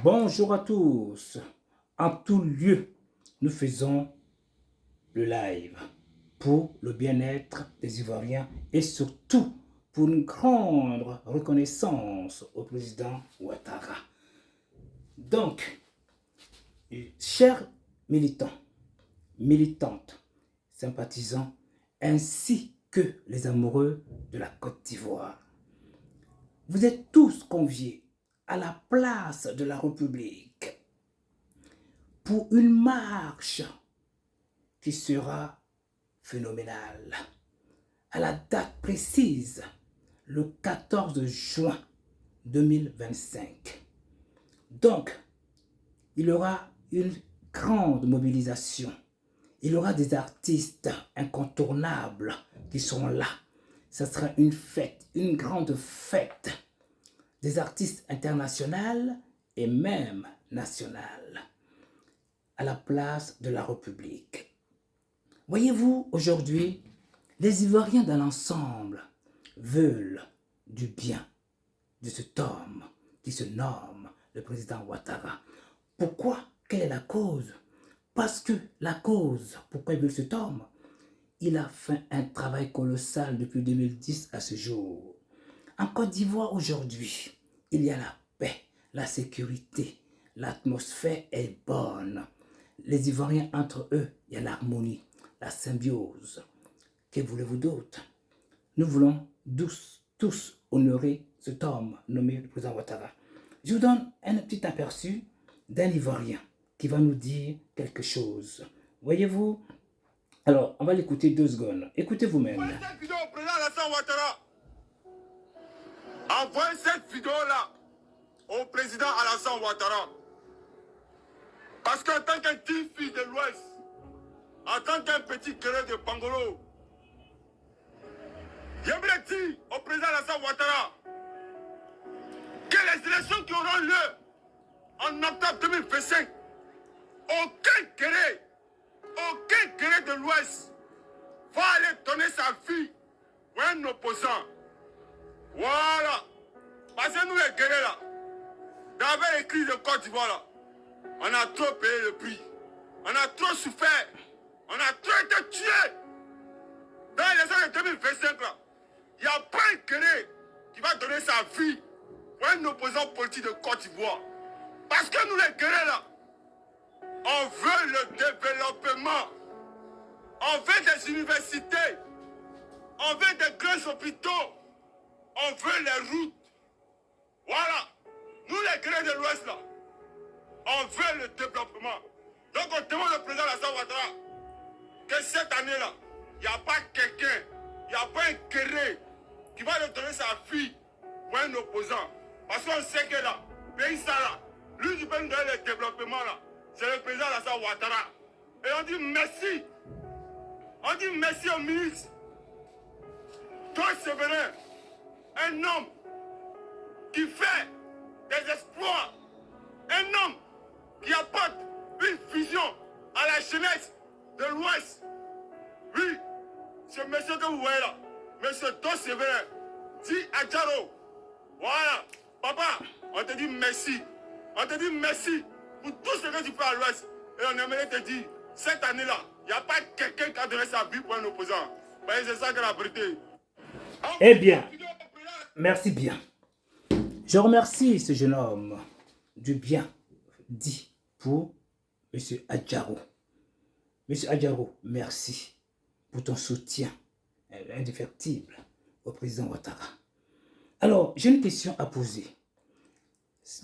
Bonjour à tous. En tout lieu, nous faisons le live pour le bien-être des Ivoiriens et surtout pour une grande reconnaissance au président Ouattara. Donc, chers militants, militantes, sympathisants, ainsi que les amoureux de la Côte d'Ivoire, vous êtes tous conviés à la place de la République pour une marche qui sera phénoménale. À la date précise, le 14 juin 2025. Donc, il y aura une grande mobilisation. Il y aura des artistes incontournables qui seront là. Ce sera une fête, une grande fête. Des artistes internationaux et même nationaux à la place de la République. Voyez-vous, aujourd'hui, les Ivoiriens dans l'ensemble veulent du bien de cet homme qui se nomme le président Ouattara. Pourquoi? Quelle est la cause? Parce que la cause, pourquoi ils veulent cet homme? Il a fait un travail colossal depuis 2010 à ce jour. En Côte d'Ivoire aujourd'hui, il y a la paix, la sécurité, l'atmosphère est bonne. Les Ivoiriens entre eux, il y a l'harmonie, la symbiose. Que voulez-vous d'autre? Nous voulons tous honorer cet homme nommé le président Ouattara. Je vous donne un petit aperçu d'un Ivoirien qui va nous dire quelque chose. Voyez-vous? Alors, on va l'écouter 2 secondes. Écoutez vous-même. Envoyez cette vidéo au président Alassane Ouattara. Envoyez cette vidéo-là au président Alassane Ouattara. Parce qu'en tant qu'un petit fils de l'Ouest, en tant qu'un petit guerrier de Pangolo, j'aimerais dire au président Alassane Ouattara que les élections qui auront lieu en octobre 2025, aucun guerrier de l'Ouest va aller donner sa fille pour un opposant. Voilà. Parce que nous les guerriers là, dans les crises de Côte d'Ivoire là, on a trop payé le prix. On a trop souffert. On a trop été tués. Dans les années 2025 là, il n'y a pas un guerrier qui va donner sa vie pour un opposant politique de Côte d'Ivoire. Parce que nous les guerriers là, on veut le développement. On veut des universités. On veut des grands hôpitaux. On veut les routes. Voilà. Nous les guerriers de l'Ouest là, on veut le développement. Donc on demande au président Alassane Ouattara que cette année-là, il n'y a pas quelqu'un, il n'y a pas un guerrier qui va lui donner sa fille pour un opposant. Parce qu'on sait que là, pays ça là, lui qui peut nous donner le développement là, c'est le président Alassane Ouattara. Et on dit merci. On dit merci au ministre. Toi, Séverin, un homme qui fait des exploits, un homme qui apporte une vision à la jeunesse de l'Ouest. Oui, ce monsieur que vous voyez là, monsieur Dos Séverin, dit Adjaro. Voilà, papa, on te dit merci. On te dit merci pour tout ce que tu fais à l'Ouest. Et on aimerait te dire, cette année-là, il n'y a pas quelqu'un qui a donné sa vie pour un opposant. Mais c'est ça que la vérité. Eh bien, merci bien. Je remercie ce jeune homme du bien dit pour M. Adjaro. M. Adjaro, merci pour ton soutien indéfectible au président Ouattara. Alors, j'ai une question à poser.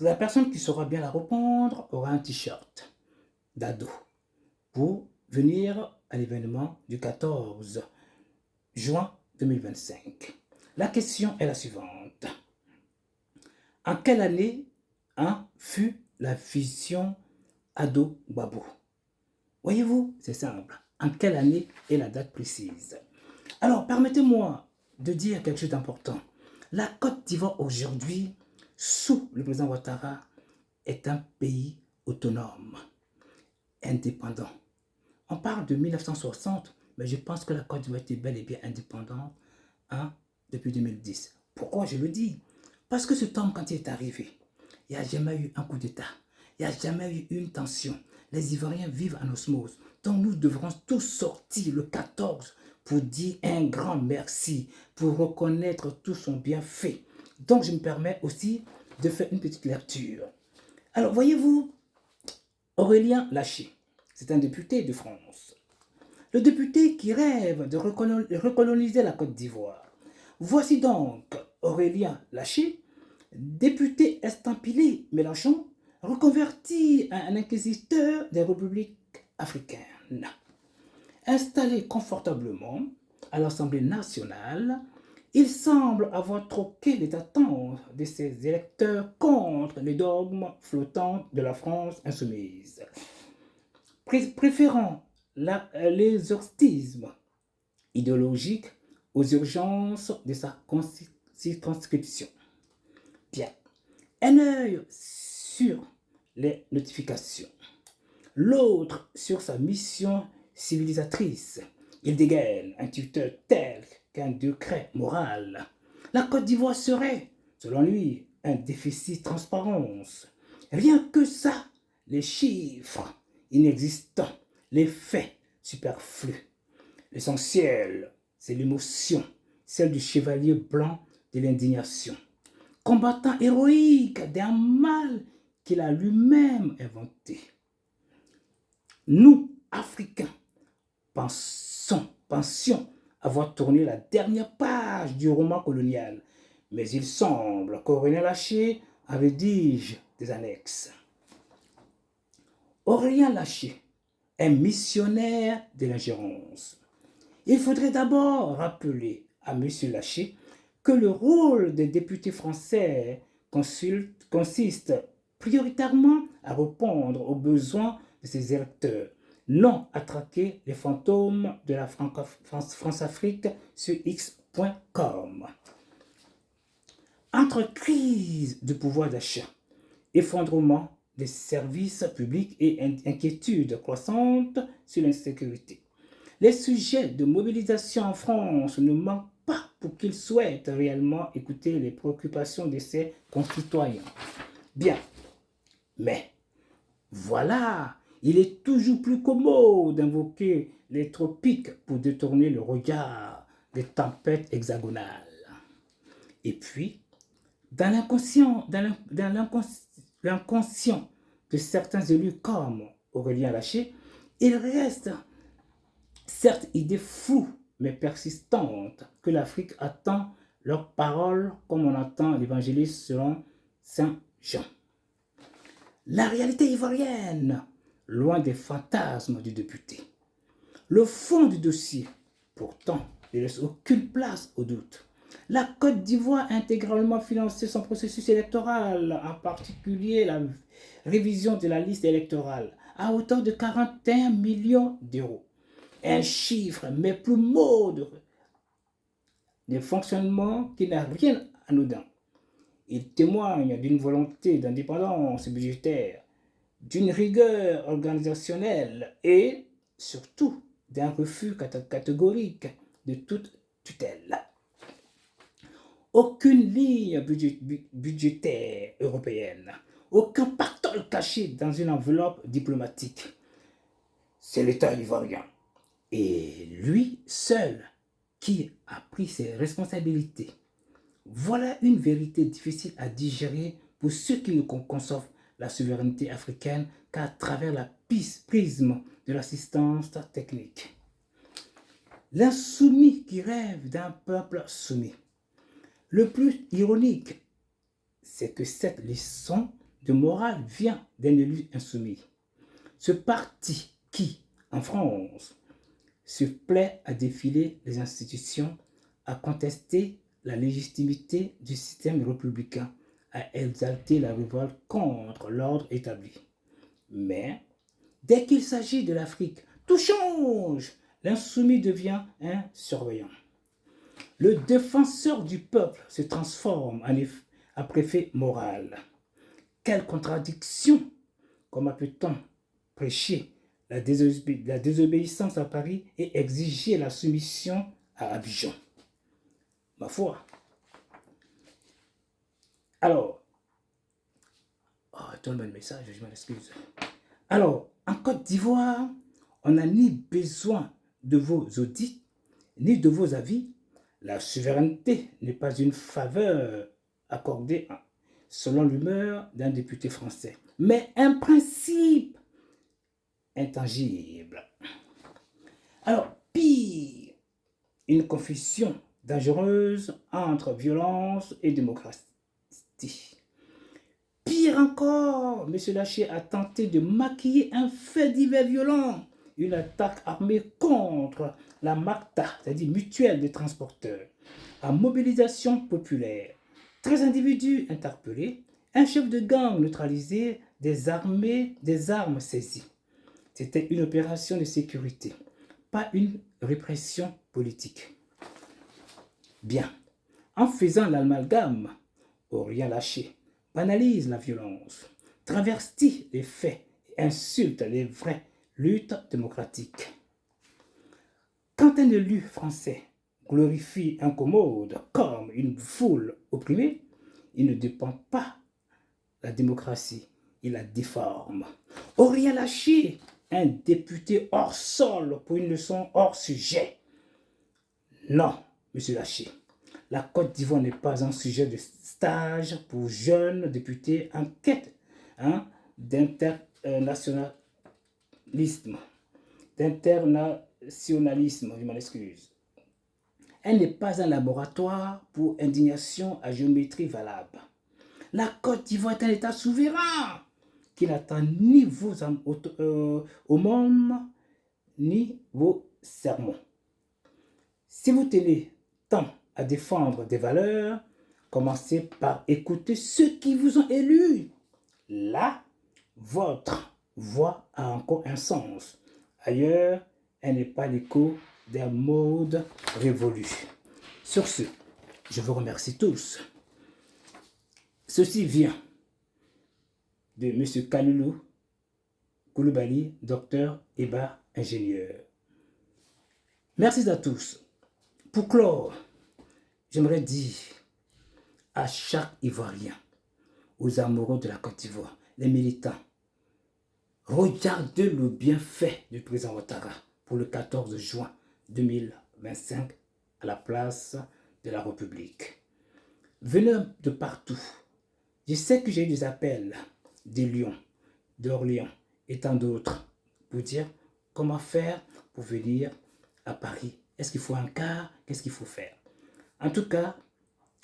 La personne qui saura bien la répondre aura un t-shirt d'ado pour venir à l'événement du 14 juin 2025. La question est la suivante. En quelle année fut la fusion Ado-Gbagbo? Voyez-vous, c'est simple. En quelle année est la date précise? Alors, permettez-moi de dire quelque chose d'important. La Côte d'Ivoire aujourd'hui, sous le président Ouattara, est un pays autonome, indépendant. On parle de 1960, mais je pense que la Côte d'Ivoire était bel et bien indépendante depuis 2010. Pourquoi je le dis? Parce que cet homme, quand il est arrivé, Il n'y a jamais eu un coup d'État. Il n'y a jamais eu une tension. Les Ivoiriens vivent en osmose. Donc nous devrons tous sortir le 14 pour dire un grand merci, pour reconnaître tout son bienfait. Donc je me permets aussi de faire une petite lecture. Alors voyez-vous, Aurélien Laché, c'est un député de France. Le député qui rêve de recoloniser la Côte d'Ivoire. Voici donc Aurélien Laché, député estampillé Mélenchon, reconverti en un inquisiteur des républiques africaines. Installé confortablement à l'Assemblée nationale, il semble avoir troqué les attentes de ses électeurs contre les dogmes flottants de la France insoumise, préférant l'exorcisme idéologique aux urgences de sa circonscription. Bien, un œil sur les notifications, l'autre sur sa mission civilisatrice. Il dégaine un tuteur tel qu'un décret moral. La Côte d'Ivoire serait, selon lui, un déficit de transparence. Rien que ça, les chiffres inexistants, les faits superflus. L'essentiel, c'est l'émotion, celle du chevalier blanc de l'indignation, combattant héroïque d'un mal qu'il a lui-même inventé. Nous, Africains, pensions avoir tourné la dernière page du roman colonial, mais il semble qu'Aurélien Laché avait, dis-je, des annexes. Aurélien Laché est missionnaire de l'ingérence. Il faudrait d'abord rappeler à M. Laché que le rôle des députés français consiste prioritairement à répondre aux besoins de ses électeurs, non à traquer les fantômes de la France-Afrique sur x.com. Entre crise du pouvoir d'achat, effondrement des services publics et inquiétude croissante sur l'insécurité, les sujets de mobilisation en France ne manquent pas pour qu'ils souhaitent réellement écouter les préoccupations de ses concitoyens. Bien, mais voilà, il est toujours plus commode d'invoquer les tropiques pour détourner le regard des tempêtes hexagonales. Et puis, dans l'inconscient de certains élus comme Aurélien Laché, il reste certes idée floue mais persistante que l'Afrique attend leurs paroles comme on attend l'évangéliste selon Saint Jean. La réalité ivoirienne, loin des fantasmes du député. Le fond du dossier, pourtant, ne laisse aucune place au doute. La Côte d'Ivoire a intégralement financé son processus électoral, en particulier la révision de la liste électorale, à hauteur de 41 millions d'euros. Un chiffre, mais plus mode de fonctionnement qui n'a rien anodin. Il témoigne d'une volonté d'indépendance budgétaire, d'une rigueur organisationnelle et, surtout, d'un refus catégorique de toute tutelle. Aucune ligne budgétaire européenne, aucun pactole caché dans une enveloppe diplomatique. C'est l'État ivoirien. Et lui seul qui a pris ses responsabilités. Voilà une vérité difficile à digérer pour ceux qui ne conçoivent la souveraineté africaine qu'à travers la prisme de l'assistance technique. L'insoumis qui rêve d'un peuple soumis. Le plus ironique, c'est que cette leçon de morale vient d'un élu insoumis. Ce parti qui, en France, se plaît à défiler les institutions, à contester la légitimité du système républicain, à exalter la révolte contre l'ordre établi. Mais, dès qu'il s'agit de l'Afrique, tout change. L'insoumis devient un surveillant. Le défenseur du peuple se transforme en préfet moral. Quelle contradiction! Comment peut-on prêcher la désobéissance à Paris et exiger la soumission à Abidjan? Ma foi. Alors, Oh, donne-moi le message, je m'en excuse. Alors, en Côte d'Ivoire, on n'a ni besoin de vos audits, ni de vos avis. La souveraineté n'est pas une faveur accordée selon l'humeur d'un député français, mais un principe intangible. Alors, pire, une confusion dangereuse entre violence et démocratie. Pire encore, M. Lachey a tenté de maquiller un fait divers violent, une attaque armée contre la MACTA, c'est-à-dire Mutuelle des transporteurs, à mobilisation populaire. 13 individus interpellés, un chef de gang neutralisé, des armes saisies. C'était une opération de sécurité, pas une répression politique. Bien, en faisant l'amalgame, Aurélien Lachey banalise la violence, travestit les faits et insulte les vraies luttes démocratiques. Quand un élu français glorifie un commode comme une foule opprimée, il ne dépend pas la démocratie, il la déforme. Aurélien Lachey, un député hors sol pour une leçon hors sujet. Non, monsieur Lachey, la Côte d'Ivoire n'est pas un sujet de stage pour jeunes députés en quête d'internationalisme. Je m'en excuse. Elle n'est pas un laboratoire pour indignation à géométrie valable. La Côte d'Ivoire est un État souverain qui n'attend ni vos aumônes ni vos sermons. Si vous tenez tant à défendre des valeurs, commencez par écouter ceux qui vous ont élus. Là, votre voix a encore un sens. Ailleurs, elle n'est pas l'écho d'un mode révolu. Sur ce, je vous remercie tous. Ceci vient de M. Kaloulou Koulibaly, docteur Eba, ingénieur. Merci à tous. Pour clore, j'aimerais dire à chaque Ivoirien, aux amoureux de la Côte d'Ivoire, les militants, regardez le bienfait du président Ouattara pour le 14 juin 2025 à la place de la République. Venez de partout. Je sais que j'ai eu des appels de Lyon, d'Orléans et tant d'autres pour dire comment faire pour venir à Paris. Est-ce qu'il faut un car? Qu'est-ce qu'il faut faire? En tout cas,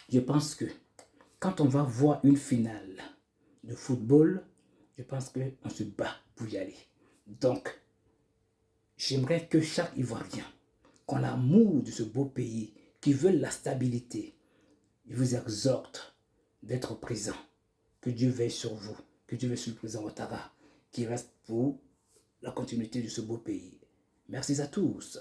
je pense que quand on va voir une finale de football, je pense qu'on se bat pour y aller. Donc, j'aimerais que chaque Ivoirien, qu'on a l'amour de ce beau pays, qui veut la stabilité, je vous exhorte d'être présent. Que Dieu veille sur vous, que Dieu veille sur le président Ouattara, qui reste pour la continuité de ce beau pays. Merci à tous.